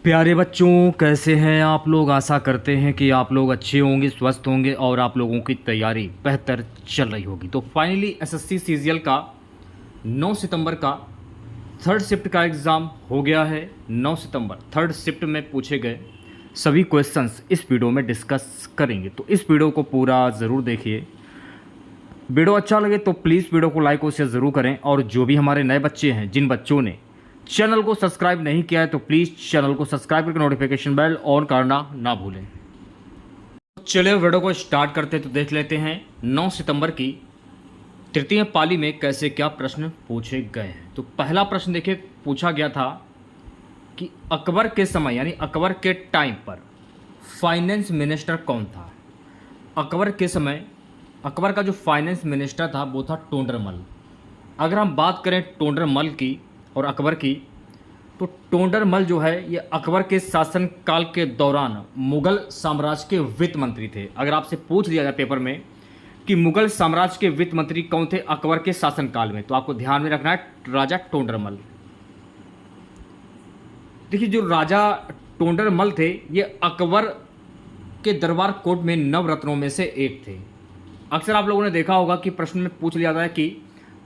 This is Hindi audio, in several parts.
प्यारे बच्चों, कैसे हैं आप लोग। आशा करते हैं कि आप लोग अच्छे होंगे, स्वस्थ होंगे और आप लोगों की तैयारी बेहतर चल रही होगी। तो फाइनली एसएससी सीजीएल का 9 सितंबर का थर्ड शिफ्ट का एग्ज़ाम हो गया है। 9 सितंबर थर्ड शिफ्ट में पूछे गए सभी क्वेश्चंस इस वीडियो में डिस्कस करेंगे, तो इस वीडियो को पूरा ज़रूर देखिए। वीडियो अच्छा लगे तो प्लीज़ वीडियो को लाइक और शेयर ज़रूर करें, और जो भी हमारे नए बच्चे हैं, जिन बच्चों ने चैनल को सब्सक्राइब नहीं किया है तो प्लीज़ चैनल को सब्सक्राइब करके नोटिफिकेशन बेल ऑन करना ना भूलें। चलिए वीडियो को स्टार्ट करते हैं। तो देख लेते हैं 9 सितंबर की तृतीय पाली में कैसे क्या प्रश्न पूछे गए हैं। तो पहला प्रश्न देखिए, पूछा गया था कि अकबर के समय यानी अकबर के टाइम पर फाइनेंस मिनिस्टर कौन था। अकबर के समय अकबर का जो फाइनेंस मिनिस्टर था वो था टोडरमल। अगर हम बात करें टोडरमल की और अकबर की, तो टोडरमल जो है ये अकबर के शासनकाल के दौरान मुग़ल साम्राज्य के वित्त मंत्री थे। अगर आपसे पूछ लिया जाए पेपर में कि मुग़ल साम्राज्य के वित्त मंत्री कौन थे अकबर के शासनकाल में, तो आपको ध्यान में रखना है राजा टोडरमल। देखिए, जो राजा टोडरमल थे ये अकबर के दरबार कोर्ट में नवरत्नों में से एक थे। अक्सर आप लोगों ने देखा होगा कि प्रश्न में पूछ लिया जाता है कि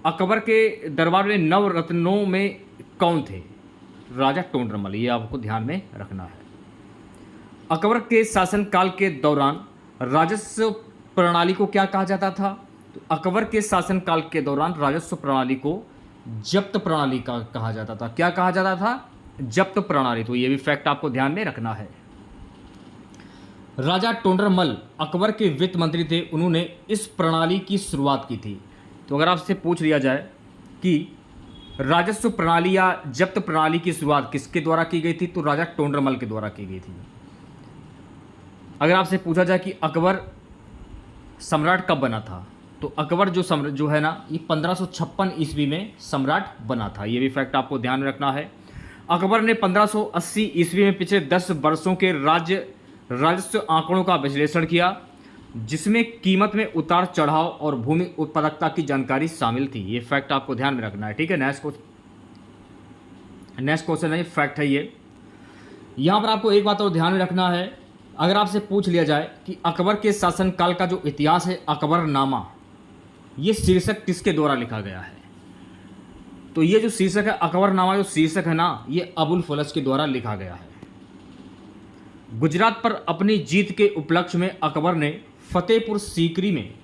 अकबर के दरबार में नवरत्नों में कौन थे, राजा टोडरमल। ये आपको ध्यान में रखना है। अकबर के शासनकाल के दौरान राजस्व प्रणाली को क्या कहा जाता था, तो अकबर के शासनकाल के दौरान राजस्व प्रणाली को जब्त प्रणाली का कहा जाता था। क्या कहा जाता था, जब्त प्रणाली। तो ये भी फैक्ट आपको ध्यान में रखना है। राजा टोडरमल अकबर के वित्त मंत्री थे, उन्होंने इस प्रणाली की शुरुआत की थी। तो अगर आपसे पूछ लिया जाए कि राजस्व प्रणाली या जब्त प्रणाली की शुरुआत किसके द्वारा की गई थी, तो राजा टोडरमल के द्वारा की गई थी। अगर आपसे पूछा जाए कि अकबर सम्राट कब बना था, तो अकबर जो है ना, ये 1556 ईस्वी में सम्राट बना था। ये भी फैक्ट आपको ध्यान में रखना है। अकबर ने 1580 ईस्वी में पिछले 10 वर्षों के राजस्व आंकड़ों का विश्लेषण किया, जिसमें कीमत में उतार चढ़ाव और भूमि उत्पादकता की जानकारी शामिल थी। ये फैक्ट आपको ध्यान में रखना है, ठीक है। नेक्स्ट क्वेश्चन है, फैक्ट है ये। यहाँ पर आपको एक बात और ध्यान में रखना है। अगर आपसे पूछ लिया जाए कि अकबर के शासनकाल का जो इतिहास है अकबरनामा, ये शीर्षक किसके द्वारा लिखा गया है, तो ये जो शीर्षक है अकबरनामा, जो शीर्षक है ना, ये अबुल फलस के द्वारा लिखा गया है। गुजरात पर अपनी जीत के उपलक्ष्य में अकबर ने फतेहपुर सीकरी में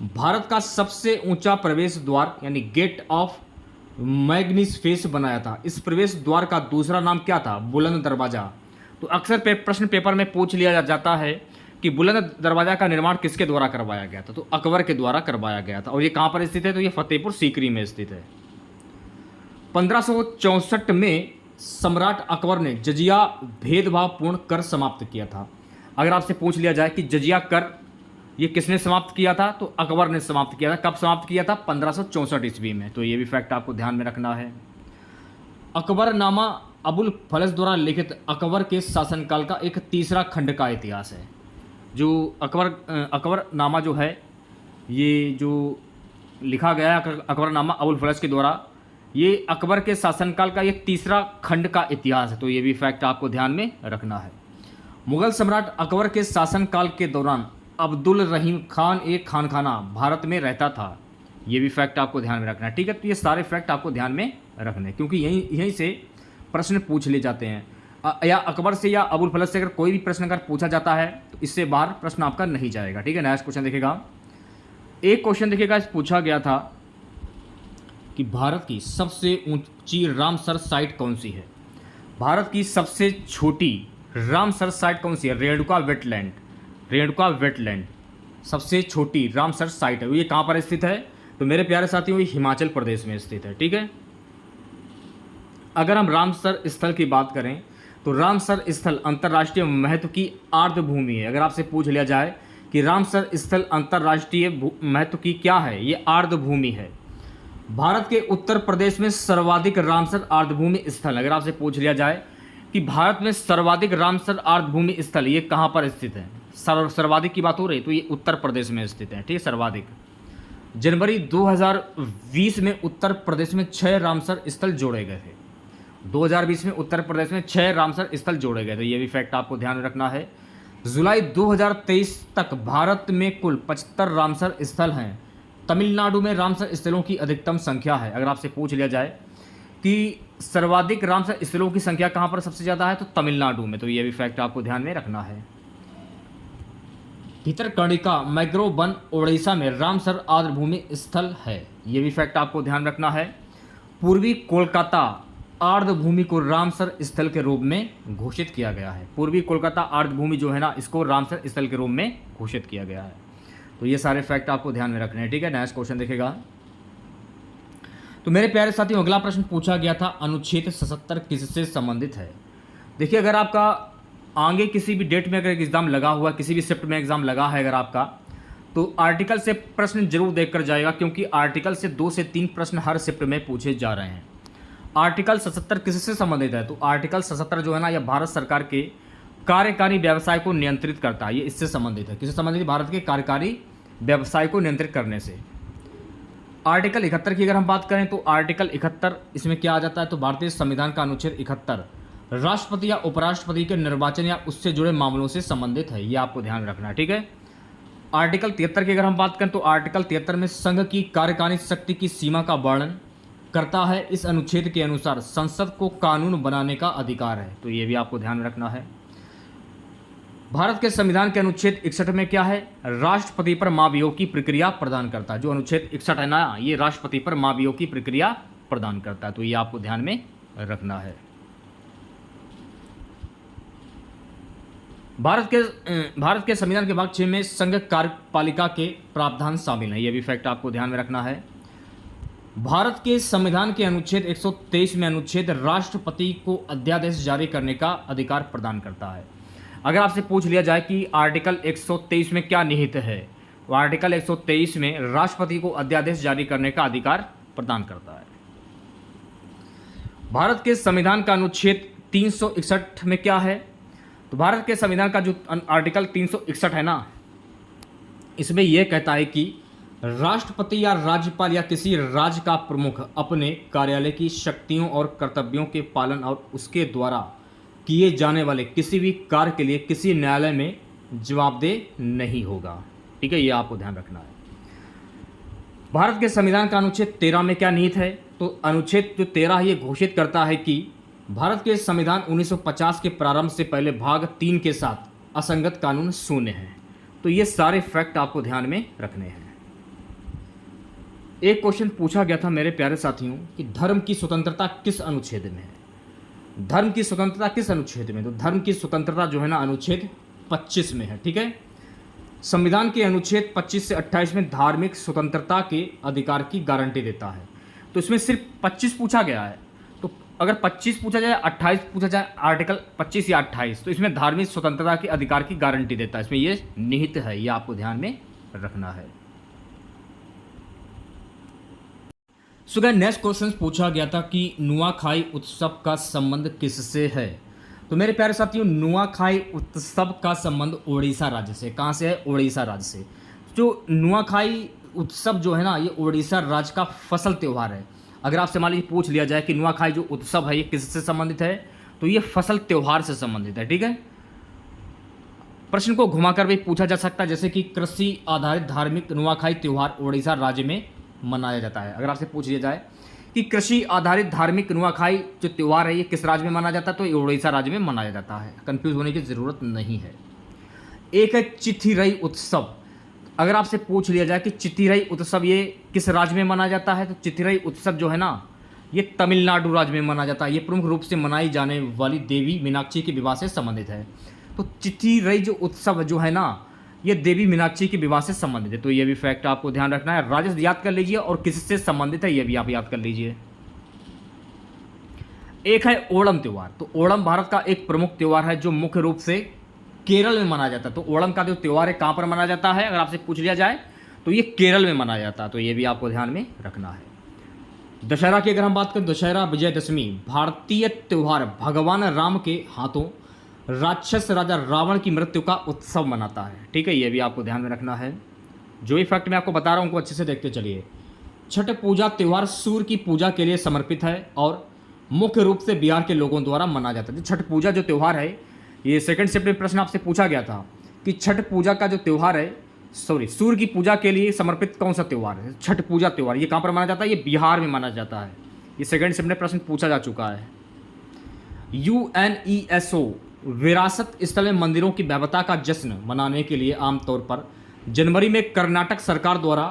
भारत का सबसे ऊंचा प्रवेश द्वार यानी गेट ऑफ मैग्निफिसेंस बनाया था। इस प्रवेश द्वार का दूसरा नाम क्या था, बुलंद दरवाजा। तो अक्सर प्रश्न पेपर में पूछ लिया जाता है कि बुलंद दरवाजा का निर्माण किसके द्वारा करवाया गया था, तो अकबर के द्वारा करवाया गया था। और ये कहाँ पर स्थित है, तो ये फतेहपुर सीकरी में स्थित है। 1564 में सम्राट अकबर ने जजिया भेदभावपूर्ण कर समाप्त किया था। अगर आपसे पूछ लिया जाए कि जजिया कर ये किसने समाप्त किया था, तो अकबर ने समाप्त किया था। कब समाप्त किया था, 1564 ईस्वी में। तो ये भी फैक्ट आपको ध्यान में रखना है। अकबरनामा अबुल फलस द्वारा लिखित अकबर के शासनकाल का एक तीसरा खंड का इतिहास है। जो अकबरनामा जो है, ये जो लिखा गया है अकबरनामा अबुल फलस के द्वारा, ये अकबर के शासनकाल का एक तीसरा खंड का इतिहास है। तो ये भी फैक्ट आपको ध्यान में रखना है। मुगल सम्राट अकबर के शासनकाल के दौरान अब्दुल रहीम खान एक खानखाना भारत में रहता था। ये भी फैक्ट आपको ध्यान में रखना है, ठीक है। तो ये सारे फैक्ट आपको ध्यान में रखने, क्योंकि यहीं से प्रश्न पूछ ले जाते हैं। या अकबर से या अबुल फलस से अगर कोई भी प्रश्न अगर पूछा जाता है तो इससे बाहर प्रश्न आपका नहीं जाएगा, ठीक है। नेक्स्ट क्वेश्चन देखिएगा। एक क्वेश्चन देखिएगा, पूछा गया था कि भारत की सबसे ऊंची रामसर साइट कौन सी है। भारत की सबसे छोटी रामसर साइट कौन सी है, रेणुका वेटलैंड सबसे छोटी रामसर साइट है। ये कहाँ पर स्थित है, तो मेरे प्यारे साथियों ये हिमाचल प्रदेश में स्थित है, ठीक है। अगर हम रामसर स्थल की बात करें तो रामसर स्थल अंतर्राष्ट्रीय महत्व की आर्द्रभूमि है। अगर आपसे पूछ लिया जाए कि रामसर स्थल अंतर्राष्ट्रीय महत्व की क्या है, ये आर्द्रभूमि है। भारत के उत्तर प्रदेश में सर्वाधिक रामसर आर्द्रभूमि स्थल। अगर आपसे पूछ लिया जाए कि भारत में सर्वाधिक रामसर आर्द्रभूमि स्थल ये कहाँ पर स्थित है, सर्वाधिक की बात हो रही है तो ये उत्तर प्रदेश में स्थित है, ठीक है, सर्वाधिक। जनवरी 2020 में उत्तर प्रदेश में 6 रामसर स्थल जोड़े गए थे। 2020 में उत्तर प्रदेश में 6 रामसर स्थल जोड़े गए, तो ये भी फैक्ट आपको ध्यान में रखना है। जुलाई 2023 तक भारत में कुल 75 रामसर स्थल हैं। तमिलनाडु में रामसर स्थलों की अधिकतम संख्या है। अगर आपसे पूछ लिया जाए कि सर्वाधिक रामसर स्थलों की संख्या कहाँ पर सबसे ज़्यादा है, तो तमिलनाडु में, तो ये भी फैक्ट आपको ध्यान में रखना है। भितरकणिका मैंग्रोव वन ओडिशा में रामसर आर्द्रभूमि स्थल है, ये भी फैक्ट आपको ध्यान रखना है। पूर्वी कोलकाता आर्द्रभूमि को रामसर स्थल के रूप में घोषित किया गया है। पूर्वी कोलकाता आर्द्रभूमि जो है ना, इसको रामसर स्थल के रूप में घोषित किया गया है। तो ये सारे फैक्ट आपको ध्यान में रखने हैं, ठीक है। नेक्स्ट क्वेश्चन देखेगा। तो मेरे प्यारे साथियों, अगला प्रश्न पूछा गया था, अनुच्छेद 77 किससे संबंधित है। देखिए, अगर आपका आगे किसी भी डेट में अगर एग्जाम लगा हुआ, किसी भी शिफ्ट में एग्जाम लगा है अगर आपका, तो आर्टिकल से प्रश्न जरूर देखकर जाएगा, क्योंकि आर्टिकल से 2 से 3 प्रश्न हर शिफ्ट में पूछे जा रहे हैं। आर्टिकल 77 किससे संबंधित है, तो आर्टिकल 77 जो है ना, यह भारत सरकार के कार्यकारी व्यवसाय को नियंत्रित करता है। ये इससे संबंधित है। किससे संबंधित? भारत के कार्यकारी व्यवसाय को नियंत्रित करने से। आर्टिकल 71 की अगर हम बात करें, तो आर्टिकल 71 इसमें क्या आ जाता है, तो भारतीय संविधान का अनुच्छेद 71 राष्ट्रपति या उपराष्ट्रपति के निर्वाचन या उससे जुड़े मामलों से संबंधित है। ये आपको ध्यान रखना है, ठीक है। आर्टिकल 73 की अगर हम बात करें, तो आर्टिकल 73 में संघ की कार्यकारी शक्ति की सीमा का वर्णन करता है। इस अनुच्छेद के अनुसार संसद को कानून बनाने का अधिकार है, तो ये भी आपको ध्यान रखना है। भारत के संविधान के अनुच्छेद 61 में क्या है, राष्ट्रपति पर महाभियोग की प्रक्रिया प्रदान करता है। जो अनुच्छेद 61 है ना, ये राष्ट्रपति पर महाभियोग की प्रक्रिया प्रदान करता है, तो ये आपको ध्यान में रखना है। भारत के संविधान के भाग 6 में संघ कार्यपालिका के प्रावधान शामिल हैं, ये भी फैक्ट आपको ध्यान में रखना है। भारत के संविधान के अनुच्छेद 123 में अनुच्छेद राष्ट्रपति को अध्यादेश जारी करने का अधिकार प्रदान करता है। अगर आपसे पूछ लिया जाए कि आर्टिकल 123 में क्या निहित है, तो आर्टिकल 123 में राष्ट्रपति को अध्यादेश जारी करने का अधिकार प्रदान करता है। भारत के संविधान का अनुच्छेद 361 में क्या है, तो भारत के संविधान का जो आर्टिकल 361 है ना, इसमें यह कहता है कि राष्ट्रपति या राज्यपाल या किसी राज्य का प्रमुख अपने कार्यालय की शक्तियों और कर्तव्यों के पालन और उसके द्वारा किए जाने वाले किसी भी कार्य के लिए किसी न्यायालय में जवाबदेह नहीं होगा, ठीक है। ये आपको ध्यान रखना है। भारत के संविधान का अनुच्छेद 13 में क्या निहित है, तो अनुच्छेद जो 13 है ये घोषित करता है कि भारत के संविधान 1950 के प्रारंभ से पहले भाग 3 के साथ असंगत कानून शून्य है। तो ये सारे फैक्ट आपको ध्यान में रखने हैं। एक क्वेश्चन पूछा गया था मेरे प्यारे साथियों कि धर्म की स्वतंत्रता किस अनुच्छेद में है। धर्म की स्वतंत्रता किस अनुच्छेद में, तो धर्म की स्वतंत्रता जो है ना, अनुच्छेद 25 में है, ठीक है। संविधान के अनुच्छेद 25 से 28 में धार्मिक स्वतंत्रता के अधिकार की गारंटी देता है। तो इसमें सिर्फ 25 पूछा गया है, तो अगर 25 पूछा जाए, 28 पूछा जाए, आर्टिकल 25 या 28, तो इसमें धार्मिक स्वतंत्रता के अधिकार की गारंटी देता है। इसमें ये निहित है, ये आपको ध्यान में रखना है। सो गाइस, नेक्स्ट क्वेश्चन पूछा गया था कि नुआखाई उत्सव का संबंध किससे है। तो मेरे प्यारे साथियों, नुआखाई उत्सव का संबंध ओडिशा राज्य से। कहाँ से है? ओडिशा राज्य से। जो नुआखाई उत्सव जो है ना, ये ओडिशा राज्य का फसल त्यौहार है। अगर आपसे मान लीजिए पूछ लिया जाए कि नुआखाई जो उत्सव है ये किससे संबंधित है, तो ये फसल त्यौहार से संबंधित है, ठीक है। प्रश्न को घुमाकर भी पूछा जा सकता है, जैसे कि कृषि आधारित धार्मिक नुआखाई त्यौहार ओडिशा राज्य में मनाया जाता है। अगर आपसे पूछ लिया जाए कि कृषि आधारित धार्मिक नुआखाई जो त्यौहार है ये किस राज्य में मनाया जाता है, तो ये उड़ीसा राज्य में मनाया जाता है। कंफ्यूज होने की ज़रूरत नहीं है। एक है चिथिरई उत्सव। अगर आपसे पूछ लिया जाए कि चिथिरई उत्सव ये किस राज्य में मनाया जाता है, तो चिथिरई उत्सव जो है ना, ये तमिलनाडु राज्य में मनाया जाता है। ये प्रमुख रूप से मनाई जाने वाली देवी मीनाक्षी के विवाह से संबंधित है। तो चिथिरई जो उत्सव जो है ना, ये देवी मीनाक्षी के विवाह से संबंधित है। तो ये भी फैक्ट आपको ध्यान रखना है। राज्य याद कर लीजिए और किससे संबंधित है ये भी आप याद कर लीजिए। एक है ओणम त्यौहार। तो ओणम भारत का एक प्रमुख त्यौहार है जो मुख्य रूप से केरल में मनाया जाता है। तो ओणम का जो त्यौहार है कहाँ पर मनाया जाता है, अगर आपसे पूछ लिया जाए तो ये केरल में मनाया जाता है। तो ये भी आपको ध्यान में रखना है। दशहरा की अगर हम बात करें, दशहरा विजयदशमी भारतीय त्यौहार भगवान राम के हाथों राक्षस राजा रावण की मृत्यु का उत्सव मनाता है, ठीक है। ये भी आपको ध्यान में रखना है। जो भी फैक्ट मैं आपको बता रहा हूँ उनको अच्छे से देखते चलिए। छठ पूजा त्यौहार सूर्य की पूजा के लिए समर्पित है और मुख्य रूप से बिहार के लोगों द्वारा मनाया जाता है। छठ पूजा जो त्यौहार है, ये सेकंड शिफ्ट में प्रश्न आपसे पूछा गया था कि छठ पूजा का जो त्यौहार है, सूर्य की पूजा के लिए समर्पित कौन सा त्यौहार है? छठ पूजा त्यौहार ये कहाँ पर माना जाता है? ये बिहार में माना जाता है। ये सेकंड शिफ्ट में प्रश्न पूछा जा चुका है। UNESCO विरासत स्थल में मंदिरों की भव्यता का जश्न मनाने के लिए आमतौर पर जनवरी में कर्नाटक सरकार द्वारा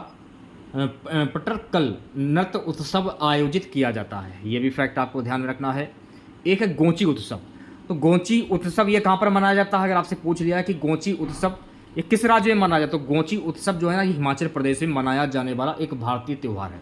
पटरकल नृत्य उत्सव आयोजित किया जाता है। ये भी फैक्ट आपको ध्यान में रखना है। एक है गोंची उत्सव। तो गोंची उत्सव ये कहाँ पर मनाया जाता है? अगर आपसे पूछ लिया है कि गोंची उत्सव ये किस राज्य में मनाया जाता है, तो गोंची उत्सव जो है ना, ये हिमाचल प्रदेश में मनाया जाने वाला एक भारतीय त्यौहार है।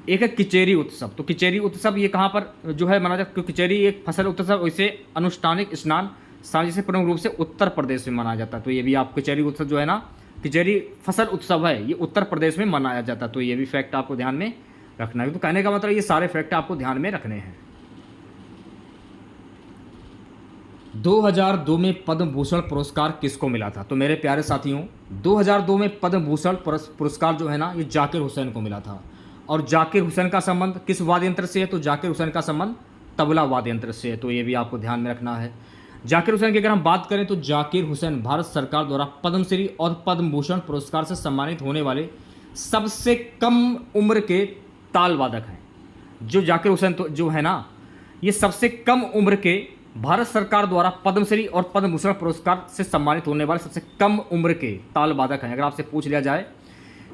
एक है किचेरी उत्सव। तो किचेरी उत्सव ये कहाँ पर जो है मनाया जाता है? क्योंकि किचेरी एक फसल उत्सव, इसे अनुष्ठानिक स्नान साझी से प्रमुख रूप से उत्तर प्रदेश में मनाया जाता है। तो ये भी आप किचेरी उत्सव जो है ना, किचेरी फसल उत्सव है, ये उत्तर प्रदेश में मनाया जाता है। तो ये भी फैक्ट आपको ध्यान में रखना है। तो कहने का मतलब ये सारे फैक्ट आपको ध्यान में रखने हैं। 2002 में पद्म भूषण पुरस्कार किसको मिला था? तो मेरे प्यारे साथियों, 2002 में पद्म भूषण पुरस्कार जो है ना, ये जाकिर हुसैन को मिला था। और जाकिर हुसैन का संबंध किस वाद्य यंत्र से है? तो जाकिर हुसैन का संबंध तबला वाद्य यंत्र से है। तो ये भी आपको ध्यान में रखना है। जाकिर हुसैन की अगर हम बात करें तो जाकिर हुसैन भारत सरकार द्वारा पद्मश्री और पद्म भूषण पुरस्कार से सम्मानित होने वाले सबसे कम उम्र के ताल वादक हैं। जो जाकिर हुसैन तो जो है ना, ये सबसे कम उम्र के भारत सरकार द्वारा पद्मश्री और पद्म भूषण पुरस्कार से सम्मानित होने वाले सबसे कम उम्र के ताल वादक हैं। अगर आपसे पूछ लिया जाए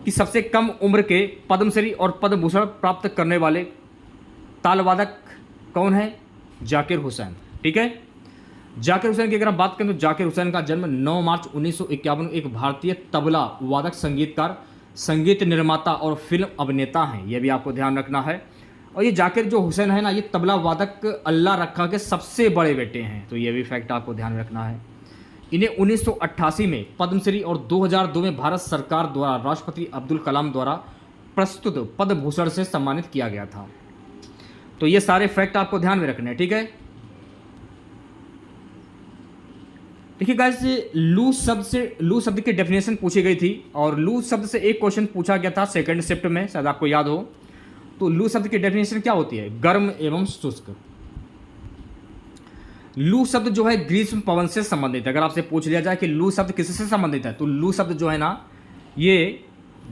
कि सबसे कम उम्र के पद्मश्री और पद्म भूषण प्राप्त करने वाले ताल वादक कौन है? जाकिर हुसैन। ठीक है, जाकिर हुसैन की अगर हम बात करें तो जाकिर हुसैन का जन्म 9 मार्च 1951 एक भारतीय तबला वादक, संगीतकार, संगीत निर्माता और फिल्म अभिनेता हैं। यह भी आपको ध्यान रखना है। और ये जाकिर जो हुसैन है ना, ये तबला वादक अल्लाह रखा के सबसे बड़े बेटे हैं। तो ये भी फैक्ट आपको ध्यान रखना है। इन्हें 1988 में पद्मश्री और 2002 में भारत सरकार द्वारा राष्ट्रपति अब्दुल कलाम द्वारा प्रस्तुत पद्म भूषण से सम्मानित किया गया था। तो ये सारे फैक्ट आपको ध्यान में रखने हैं। ठीक है, देखिए गाइस, लू शब्द की डेफिनेशन पूछी गई थी और लू शब्द से एक क्वेश्चन पूछा गया था सेकंड शिफ्ट में, शायद आपको याद हो। तो लू शब्द की डेफिनेशन क्या होती है? गर्म एवं शुष्क। लू शब्द जो है ग्रीष्म पवन से संबंधित है। अगर आपसे पूछ लिया जाए कि लू शब्द किससे संबंधित है, तो लू शब्द जो है ना, ये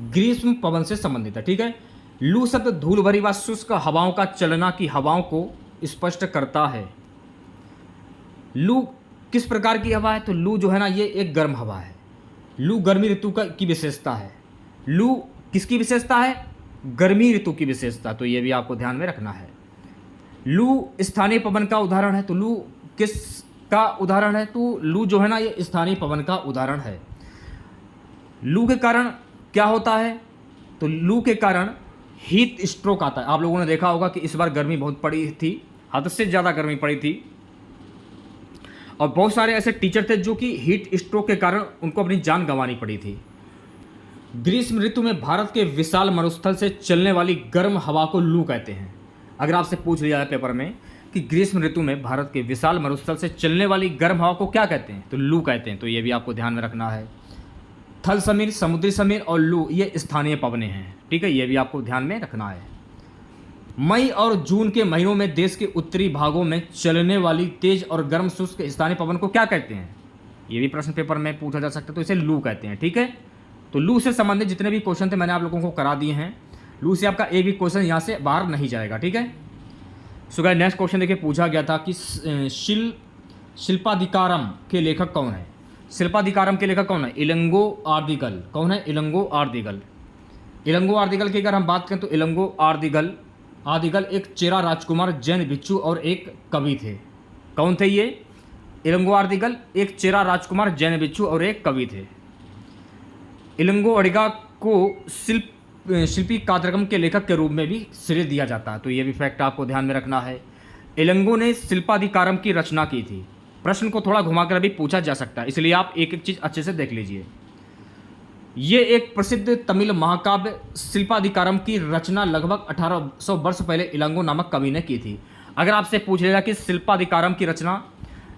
ग्रीष्म पवन से संबंधित है। ठीक है, लू शब्द धूल भरी व शुष्क हवाओं का चलना की हवाओं को स्पष्ट करता है। लू किस प्रकार की हवा है? तो लू जो है ना, ये एक गर्म हवा है। लू गर्मी ऋतु की विशेषता है। लू किसकी विशेषता है? गर्मी ऋतु की विशेषता। तो ये भी आपको ध्यान में रखना है। लू स्थानीय पवन का उदाहरण है। तो लू किस का उदाहरण है? तो लू जो है ना, ये स्थानीय पवन का उदाहरण है। लू के कारण क्या होता है? तो लू के कारण हीट स्ट्रोक आता है। आप लोगों ने देखा होगा कि इस बार गर्मी बहुत पड़ी थी, हद से ज़्यादा गर्मी पड़ी थी, और बहुत सारे ऐसे टीचर थे जो कि हीट स्ट्रोक के कारण उनको अपनी जान गंवानी पड़ी थी। ग्रीष्म ऋतु में भारत के विशाल मरुस्थल से चलने वाली गर्म हवा को लू कहते हैं। अगर आपसे पूछ लिया जाए पेपर में कि ग्रीष्म ऋतु में भारत के विशाल मरुस्थल से चलने वाली गर्म हवा को क्या कहते हैं, तो लू कहते हैं। तो ये भी आपको ध्यान में रखना है। थल समीर, समुद्री समीर और लू ये स्थानीय पवनें हैं। ठीक है, ये भी आपको ध्यान में रखना है। मई और जून के महीनों में देश के उत्तरी भागों में चलने वाली तेज और गर्म शुष्क स्थानीय पवन को क्या कहते हैं? ये भी प्रश्न पेपर में पूछा जा सकता है। तो इसे लू कहते हैं। ठीक है, तो लू से संबंधित जितने भी क्वेश्चन थे मैंने आप लोगों को करा दिए हैं। लू से आपका एक भी क्वेश्चन यहाँ से बाहर नहीं जाएगा। ठीक है, सो गाइस, नेक्स्ट क्वेश्चन देखिए, पूछा गया था कि शिल्पाधिकारम के लेखक कौन है? शिल्पाधिकारम के लेखक कौन है? इलंगो आर्दिगल। कौन है? इलंगो आर्दिगल। इलंगो आर्दिगल की अगर हम बात करें तो इलंगो आर्दिगल एक चेरा राजकुमार, जैन भिक्षु और एक कवि थे। कौन थे ये? इलंगो आर्दिगल एक चेरा राजकुमार, जैन भिक्षु और एक कवि थे। इलंगो अडिगा को शिल्पी कातरकम के लेखक के रूप में भी श्रेय दिया जाता है। तो ये भी फैक्ट आपको ध्यान में रखना है। इलंगो ने शिल्पाधिकारम की रचना की थी। प्रश्न को थोड़ा घुमाकर भी पूछा जा सकता है, इसलिए आप एक एक चीज़ अच्छे से देख लीजिए। ये एक प्रसिद्ध तमिल महाकाव्य शिल्पाधिकारम की रचना लगभग 1800 वर्ष पहले इलंगो नामक कवि ने की थी। अगर आपसे पूछ लेगा कि शिल्पाधिकारम की रचना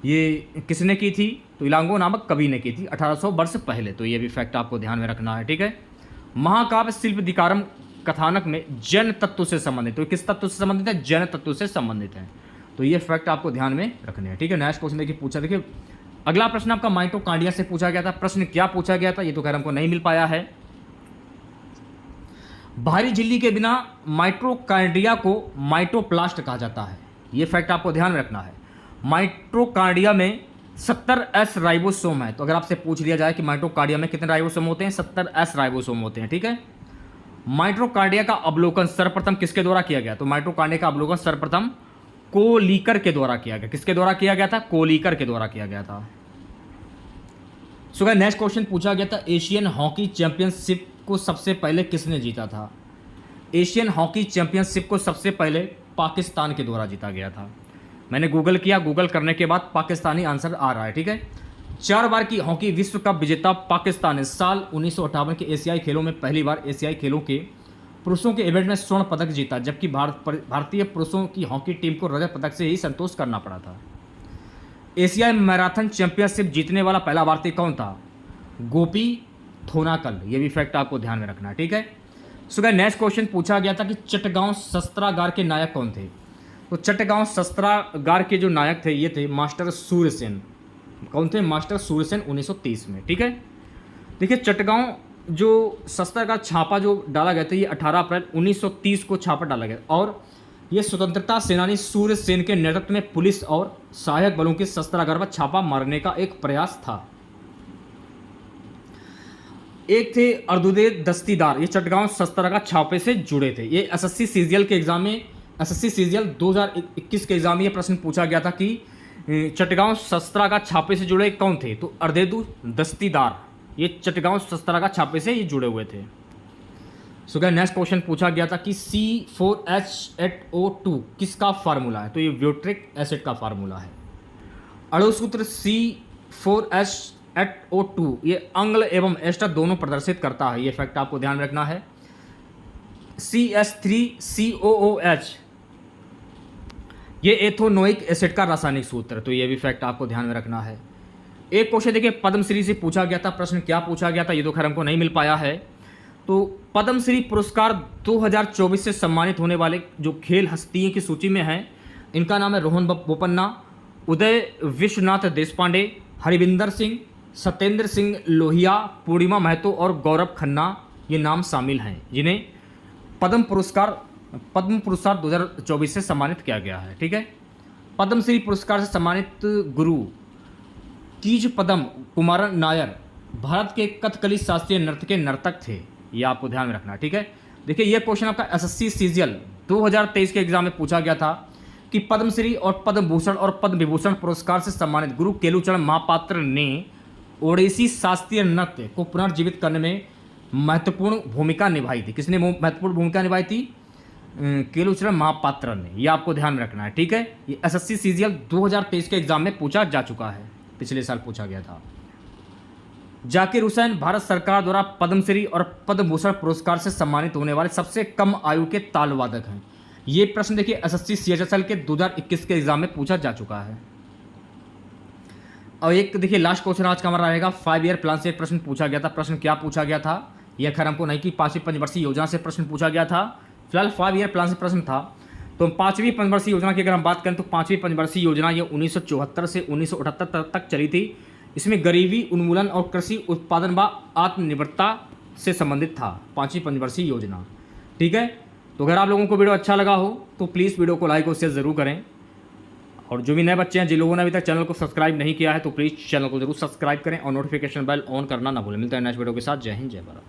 ये किसने की थी, तो इलंगो नामक कवि ने की थी 1800 वर्ष पहले। तो ये भी फैक्ट आपको ध्यान में रखना है। ठीक है, महाकाव्य शिल्पाधिकारम कथानक में जैन तत्व से संबंधित। तो किस तत्व से संबंधित है? जैन तत्व से संबंधित है। तो ये फैक्ट आपको ध्यान में रखने हैं, ठीक है। नेक्स्ट क्वेश्चन देखिए पूछा, देखिए अगला प्रश्न आपका माइटोकांड्रिया से पूछा गया था। प्रश्न क्या पूछा गया था, ये तो खैर हमको नहीं मिल पाया है। बाहरी झिल्ली के बिना माइटोकांड्रिया को माइटोप्लास्ट कहा जाता है, ये फैक्ट आपको ध्यान में रखना है। माइटोकांड्रिया में 70S राइबोसोम है, तो अगर आपसे पूछ लिया जाए कि माइटोकांड्रिया में कितने राइबोसोम होते हैं, 70S राइबोसोम होते हैं, ठीक है। माइटोकांड्रिया का अवलोकन सर्वप्रथम किसके द्वारा किया गया, तो माइटोकांड्रिया का अवलोकन सर्वप्रथम कोलीकर के द्वारा किया गया। किसके द्वारा किया गया था, कोलीकर के द्वारा किया गया था। सो गाइस नेक्स्ट क्वेश्चन पूछा गया था, एशियन हॉकी चैंपियनशिप को सबसे पहले किसने जीता था। एशियन हॉकी चैंपियनशिप को सबसे पहले पाकिस्तान के द्वारा जीता गया था। मैंने गूगल किया, गूगल करने के बाद पाकिस्तानी आंसर आ रहा है, ठीक है। 4 बार की हॉकी विश्व कप विजेता पाकिस्तान ने साल 1958 के एशियाई खेलों में पहली बार एशियाई खेलों के पुरुषों के इवेंट में स्वर्ण पदक जीता, जबकि भारतीय पुरुषों की हॉकी टीम को रजत पदक से ही संतोष करना पड़ा था। एशियाई मैराथन चैंपियनशिप जीतने वाला पहला भारतीय कौन था, गोपी थोनाकल, ये भी फैक्ट आपको ध्यान में रखना है, ठीक है। सो गाइस नेक्स्ट क्वेश्चन पूछा गया था कि चटगांव शस्त्रागार के नायक कौन थे। तो चटगांव शस्त्रागार के जो नायक थे ये थे मास्टर सूर्यसेन। कौन थे, मास्टर सूर्यसेन 1930 में, ठीक है। देखिए चटगांव जो शस्त्रागार छापा जो डाला गया था ये 18 अप्रैल 1930 को छापा डाला गया, और ये स्वतंत्रता सेनानी सूर्यसेन के नेतृत्व में पुलिस और सहायक बलों के शस्त्रागार पर छापा मारने का एक प्रयास था। एक थे अर्दुदे दस्तीदार, ये चटगांव शस्त्रागार छापे से जुड़े थे। ये एसएससी सीजीएल के एग्जाम में, एसएससी सीजीएल 2021 के एग्जाम में ये प्रश्न पूछा गया था कि चटगांव शस्त्रागार छापे से जुड़े कौन थे, तो अर्देदू दस्तीदार, ये चटगांव शस्त्रागार छापे से ये जुड़े हुए थे। सो गाइस नेक्स्ट क्वेश्चन पूछा गया था कि C4H8O2 किसका फार्मूला है, तो ये ब्यूट्रिक एसिड का फार्मूला है। अणुसूत्र C4H8O2 ये अम्ल एवं एस्टर दोनों प्रदर्शित करता है, ये फैक्ट आपको ध्यान रखना है। CH3COOH ये एथोनोइक एसिड का रासायनिक सूत्र, तो ये भी फैक्ट आपको ध्यान में रखना है। एक क्वेश्चन देखिए पद्मश्री से पूछा गया था। प्रश्न क्या पूछा गया था, ये तो खैर हमको नहीं मिल पाया है। तो पद्मश्री पुरस्कार 2024 से सम्मानित होने वाले जो खेल हस्तियों की सूची में हैं, इनका नाम है रोहन बोपन्ना, उदय विश्वनाथ देशपांडे, हरविंदर सिंह, सत्येंद्र सिंह लोहिया, पूर्णिमा महतो और गौरव खन्ना, ये नाम शामिल हैं जिन्हें पद्म पुरस्कार 2024 से सम्मानित किया गया है, ठीक है। पद्मश्री पुरस्कार से सम्मानित गुरु कीज पदम कुमारन नायर भारत के कथकली शास्त्रीय नृत्य के नर्तक थे, ये आपको ध्यान में रखना, ठीक है। देखिए ये क्वेश्चन आपका एसएससी सीजीएल 2023 के एग्जाम में पूछा गया था कि पद्मश्री और पद्म भूषण और पद्म विभूषण पुरस्कार से सम्मानित गुरु केलुचरण महापात्र ने ओडिसी शास्त्रीय नृत्य को पुनर्जीवित करने में महत्वपूर्ण भूमिका निभाई थी। किसने महत्वपूर्ण भूमिका निभाई थी, केलुचरण महापात्र ने, ये आपको ध्यान में रखना है, ठीक है। ये एसएससी सीजीएल 2023 के एग्जाम में पूछा जा चुका है, पिछले साल पूछा गया था। जाकिर हुसैन भारत सरकार द्वारा पद्मश्री और पद्म भूषण पुरस्कार से सम्मानित होने वाले सबसे कम आयु के ताल वादक हैं। ये प्रश्न देखिए एसएससी सीएचएसएल के 2021 के एग्जाम में पूछा जा चुका है। और एक देखिए लास्ट क्वेश्चन आज का हमारा रहेगा 5 ईयर प्लान से एक प्रश्न पूछा गया था। प्रश्न क्या पूछा गया था, यह खैर हमको नहीं कि 5वीं पंचवर्षीय योजना से प्रश्न पूछा गया था। फिलहाल 5 ईयर प्लान से प्रश्न था। तो 5वीं पंचवर्षीय योजना की अगर हम बात करें तो 5वीं पंचवर्षीय योजना ये 1974 से 1978 तक चली थी। इसमें गरीबी उन्मूलन और कृषि उत्पादन व आत्मनिर्भरता से संबंधित था 5वीं पंचवर्षीय योजना, ठीक है। तो अगर आप लोगों को वीडियो अच्छा लगा हो तो प्लीज़ वीडियो को लाइक और शेयर ज़रूर करें, और जो भी नए बच्चे हैं जिन लोगों ने अभी तक चैनल को सब्सक्राइब नहीं किया है तो प्लीज़ चैनल को जरूर सब्सक्राइब करें और नोटिफिकेशन बेल ऑन करना ना भूलें। मिलता है नेक्स्ट वीडियो के साथ। जय हिंद, जय भारत।